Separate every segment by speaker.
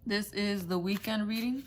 Speaker 1: This is the weekend reading.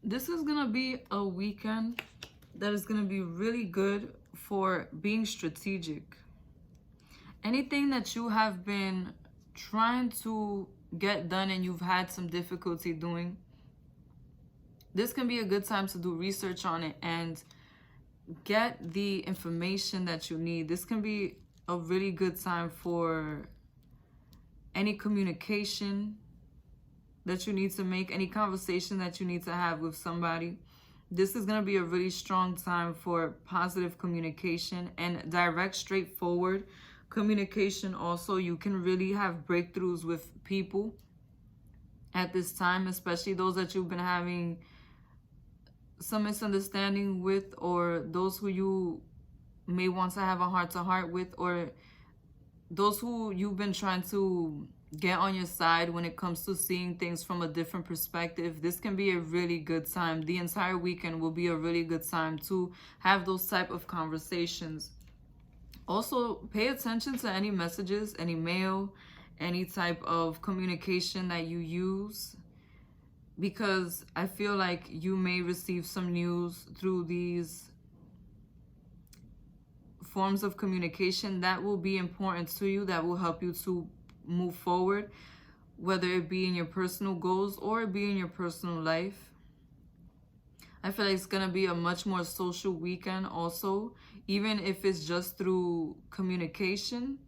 Speaker 1: This is going to be a weekend that is going to be really good for being strategic. Anything that you have been trying to get done and you've had some difficulty doing, this can be a good time to do research on it and get the information that you need. This can be a really good time for any communication that you need to make, any conversation that you need to have with somebody. This is going to be a really strong time for positive communication and direct, straightforward communication. Also, you can really have breakthroughs with people at this time, especially those that you've been having some misunderstanding with, or those who you may want to have a heart-to-heart with, or those who you've been trying to get on your side when it comes to seeing things from a different perspective. This can be a really good time. The entire weekend will be a really good time to have those type of conversations. Also, pay attention to any messages, any mail, any type of communication that you use, because I feel like you may receive some news through these forms of communication that will be important to you, that will help you to move forward, whether it be in your personal goals or it be in your personal life. I feel like it's going to be a much more social weekend also, even if it's just through communication.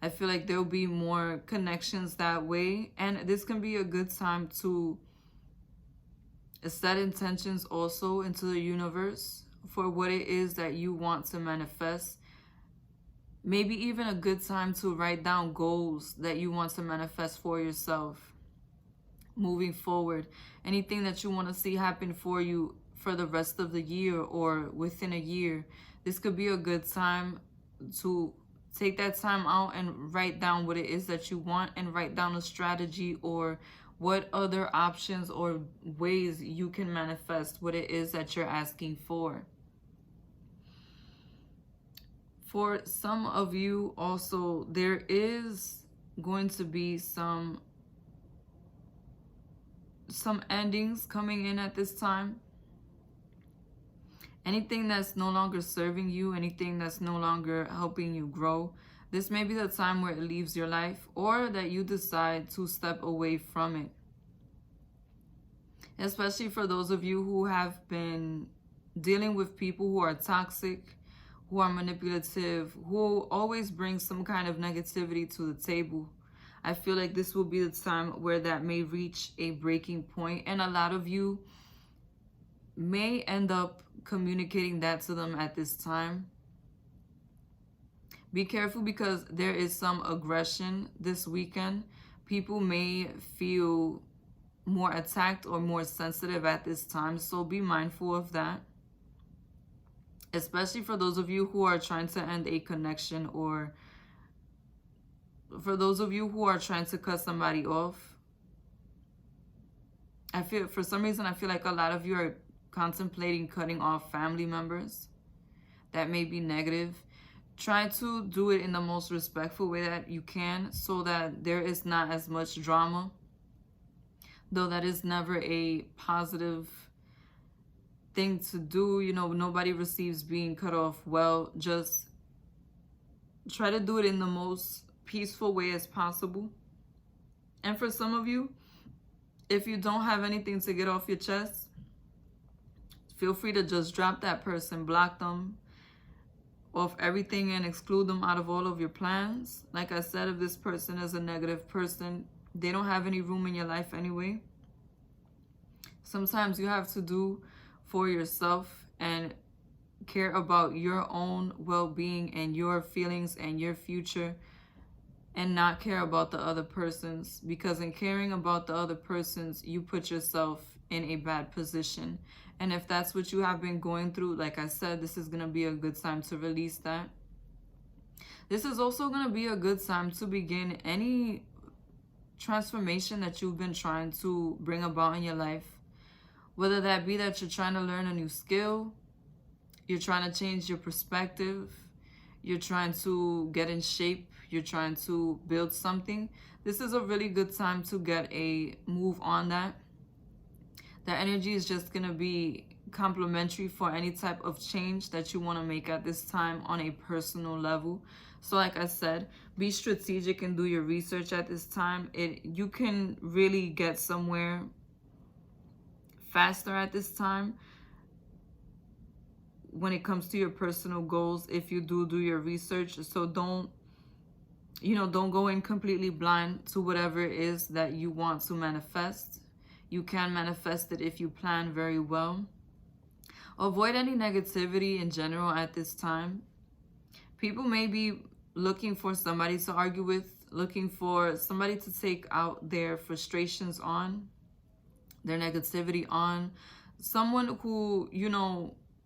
Speaker 1: I feel like there will be more connections that way, and this can be a good time to set intentions also into the universe for what it is that you want to manifest. Maybe even a good time to write down goals that you want to manifest for yourself moving forward. Anything that you want to see happen for you for the rest of the year or within a year. This could be a good time to take that time out and write down what it is that you want, and write down a strategy or what other options or ways you can manifest what it is that you're asking for. For some of you also, there is going to be some endings coming in at this time. Anything that's no longer serving you, anything that's no longer helping you grow, this may be the time where it leaves your life, or that you decide to step away from it. Especially for those of you who have been dealing with people who are toxic, who are manipulative, who always bring some kind of negativity to the table. I feel like this will be the time where that may reach a breaking point, and a lot of you may end up communicating that to them at this time. Be careful, because there is some aggression this weekend. People may feel more attacked or more sensitive at this time, so be mindful of that. Especially for those of you who are trying to end a connection, or for those of you who are trying to cut somebody off. I feel, for some reason, I feel like a lot of you are contemplating cutting off family members. That may be negative. Try to do it in the most respectful way that you can so that there is not as much drama. Though that is never a positive thing to do. You know, nobody receives being cut off well. Just try to do it in the most peaceful way as possible. And for some of you, if you don't have anything to get off your chest, feel free to just drop that person, block them off everything and exclude them out of all of your plans. Like I said, if this person is a negative person, they don't have any room in your life anyway. Sometimes you have to do for yourself and care about your own well-being and your feelings and your future, and not care about the other person's, because in caring about the other person's, you put yourself in a bad position. And if that's what you have been going through, like I said, this is going to be a good time to release that. This is also going to be a good time to begin any transformation that you've been trying to bring about in your life. Whether that be that you're trying to learn a new skill, you're trying to change your perspective, you're trying to get in shape, you're trying to build something. This is a really good time to get a move on that. The energy is just going to be complementary for any type of change that you want to make at this time on a personal level. So like I said, be strategic and do your research at this time. You can really get somewhere faster at this time when it comes to your personal goals if you do your research. So don't go in completely blind to whatever it is that you want to manifest. You can manifest it if you plan very well. Avoid any negativity in general at this time. People may be looking for somebody to argue with, looking for somebody to take out their frustrations on, their negativity on. Someone who,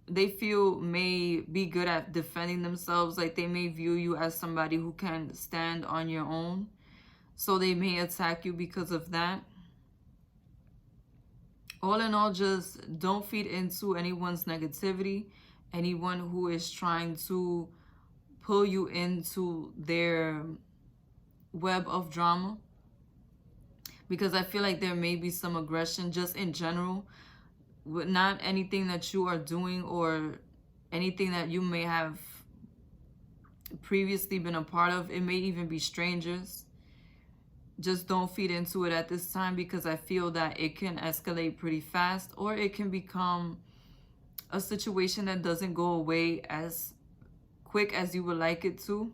Speaker 1: they feel may be good at defending themselves. Like they may view you as somebody who can stand on your own. So they may attack you because of that. All in all, just don't feed into anyone's negativity. Anyone who is trying to pull you into their web of drama. Because I feel like there may be some aggression just in general. Not anything that you are doing or anything that you may have previously been a part of. It may even be strangers. Just don't feed into it at this time, because I feel that it can escalate pretty fast, or it can become a situation that doesn't go away as quick as you would like it to.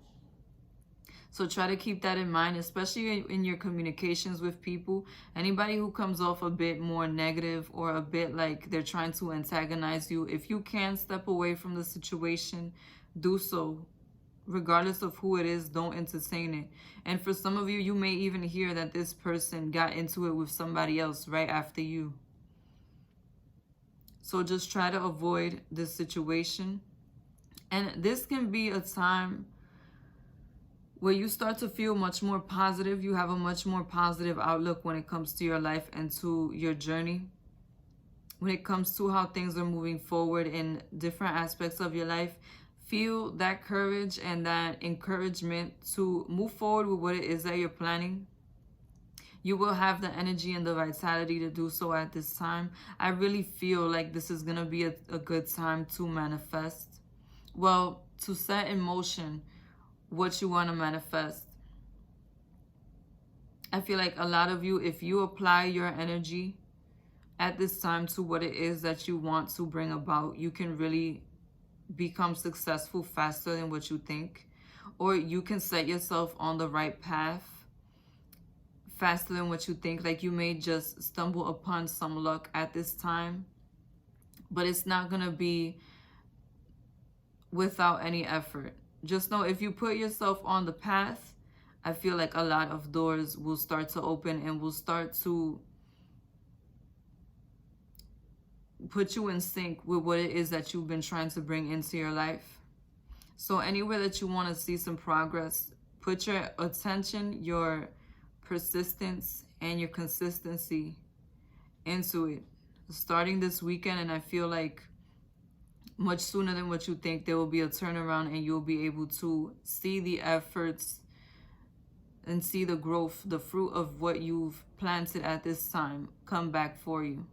Speaker 1: So try to keep that in mind, especially in your communications with people. Anybody who comes off a bit more negative or a bit like they're trying to antagonize you, if you can step away from the situation, do so. Regardless of who it is, don't entertain it. And for some of you, you may even hear that this person got into it with somebody else right after you. So just try to avoid this situation. And this can be a time where you start to feel much more positive. You have a much more positive outlook when it comes to your life and to your journey. When it comes to how things are moving forward in different aspects of your life, feel that courage and that encouragement to move forward with what it is that you're planning. You will have the energy and the vitality to do so at this time. I really feel like this is going to be a good time to manifest. Well, to set in motion what you want to manifest. I feel like a lot of you, if you apply your energy at this time to what it is that you want to bring about, you can really become successful faster than what you think. Or you can set yourself on the right path faster than what you think. Like you may just stumble upon some luck at this time, but it's not going to be without any effort. Just know if you put yourself on the path, I feel like a lot of doors will start to open and will start to put you in sync with what it is that you've been trying to bring into your life. So anywhere that you want to see some progress, put your attention, your persistence, and your consistency into it. Starting this weekend, and I feel like much sooner than what you think. There will be a turnaround and you'll be able to see the efforts and see the growth, the fruit of what you've planted at this time come back for you.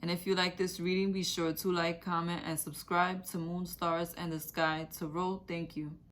Speaker 1: And if you like this reading, be sure to like, comment, and subscribe to Moon, Stars, and the Sky Tarot. Thank you.